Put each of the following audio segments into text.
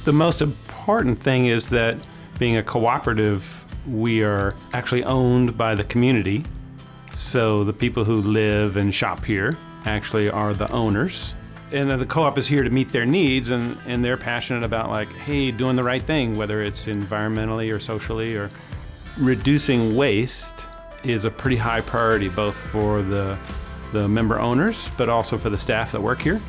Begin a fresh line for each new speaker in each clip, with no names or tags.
The most important thing is that being a cooperative, we are actually owned by the community. So the people who live and shop here actually are the owners. And the co-op is here to meet their needs, and they're passionate about like, hey, doing the right thing, whether it's environmentally or socially, or reducing waste is a pretty high priority, both for the member owners, but also for the staff that work here.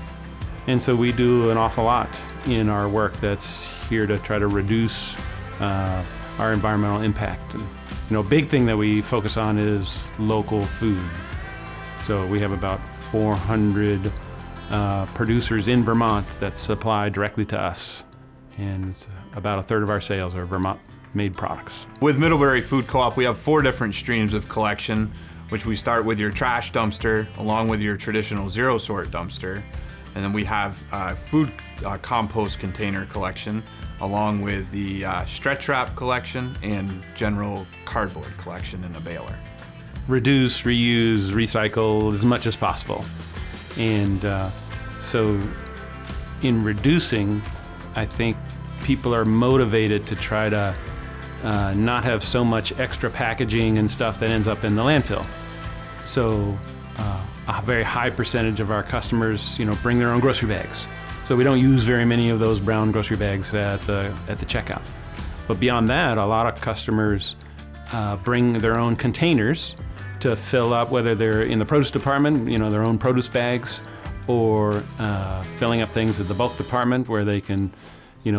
And so we do an awful lot in our work that's here to try to reduce our environmental impact. And, a big thing that we focus on is local food. So we have about 400 producers in Vermont that supply directly to us, and it's about a third of our sales are Vermont-made products.
With Middlebury Food Co-op, we have 4 different streams of collection, which we start with your trash dumpster, along with your traditional zero-sort dumpster, and then we have food compost container collection, along with the stretch wrap collection and general cardboard collection in a baler.
Reduce, reuse, recycle as much as possible. And so in reducing, I think people are motivated to try to not have so much extra packaging and stuff that ends up in the landfill. So a very high percentage of our customers, bring their own grocery bags. So we don't use very many of those brown grocery bags at the checkout. But beyond that, a lot of customers bring their own containers to fill up, whether they're in the produce department, their own produce bags, or filling up things at the bulk department where they can,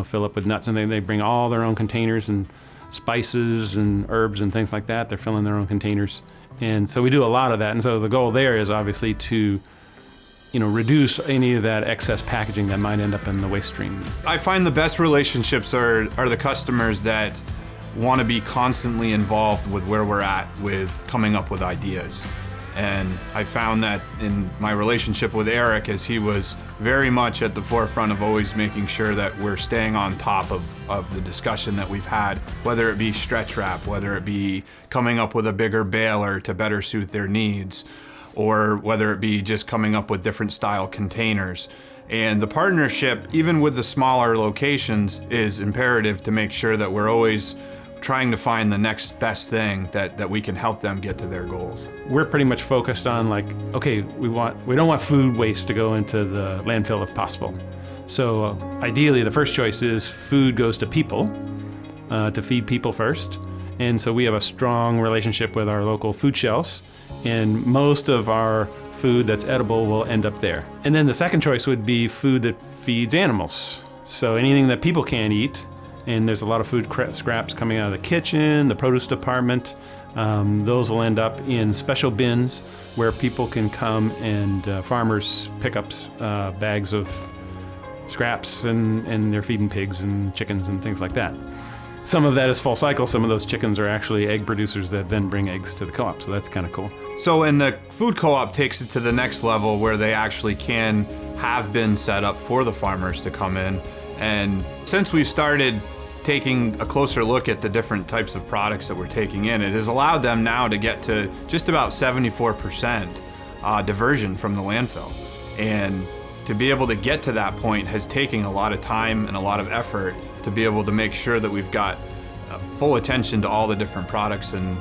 fill up with nuts, and they bring all their own containers and spices and herbs and things like that. They're filling their own containers. And so we do a lot of that. And so the goal there is obviously to, reduce any of that excess packaging that might end up in the waste stream.
I find the best relationships are the customers that want to be constantly involved with where we're at with coming up with ideas. And I found that in my relationship with Eric, as he was very much at the forefront of always making sure that we're staying on top of the discussion that we've had, whether it be stretch wrap, whether it be coming up with a bigger baler to better suit their needs, or whether it be just coming up with different style containers. And the partnership, even with the smaller locations, is imperative to make sure that we're always trying to find the next best thing that we can help them get to their goals.
We're pretty much focused on like, okay, we don't want food waste to go into the landfill if possible. So ideally, the first choice is food goes to people, to feed people first. And so we have a strong relationship with our local food shelves, and most of our food that's edible will end up there. And then the second choice would be food that feeds animals. So anything that people can't eat, and there's a lot of food scraps coming out of the kitchen, the produce department. Those will end up in special bins where people can come and farmers pick up bags of scraps, and they're feeding pigs and chickens and things like that. Some of that is full cycle. Some of those chickens are actually egg producers that then bring eggs to the co-op, so that's kind of cool.
So, and the food co-op takes it to the next level where they actually can have bins set up for the farmers to come in. And since we've started taking a closer look at the different types of products that we're taking in, it has allowed them now to get to just about 74% diversion from the landfill. And to be able to get to that point has taken a lot of time and a lot of effort to be able to make sure that we've got full attention to all the different products and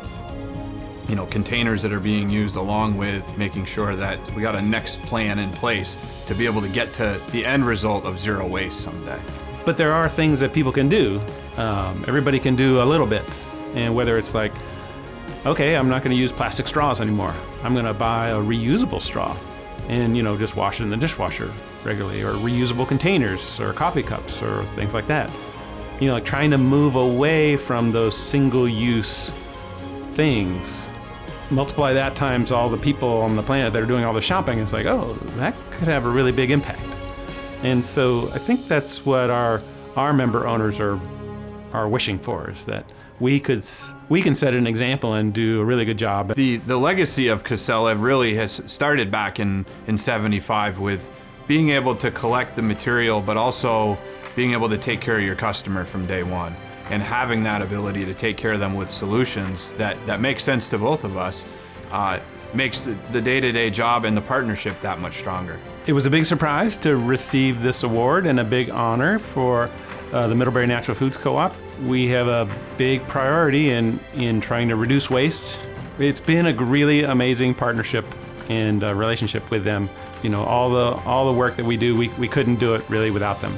containers that are being used, along with making sure that we got a next plan in place to be able to get to the end result of zero waste someday.
But there are things that people can do. Everybody can do a little bit. And whether it's like, okay, I'm not going to use plastic straws anymore. I'm going to buy a reusable straw and, just wash it in the dishwasher regularly, or reusable containers or coffee cups or things like that. Like trying to move away from those single-use things. Multiply that times all the people on the planet that are doing all the shopping. It's like, oh, that could have a really big impact. And so I think that's what our member owners are wishing for, is that we can set an example and do a really good job.
The legacy of Casella really has started back in 75 with being able to collect the material, but also being able to take care of your customer from day one. And having that ability to take care of them with solutions that make sense to both of us makes the day-to-day job and the partnership that much stronger.
It was a big surprise to receive this award, and a big honor for the Middlebury Natural Foods Co-Op. We have a big priority in trying to reduce waste. It's been a really amazing partnership and relationship with them. You know, all the work that we do, we couldn't do it really without them.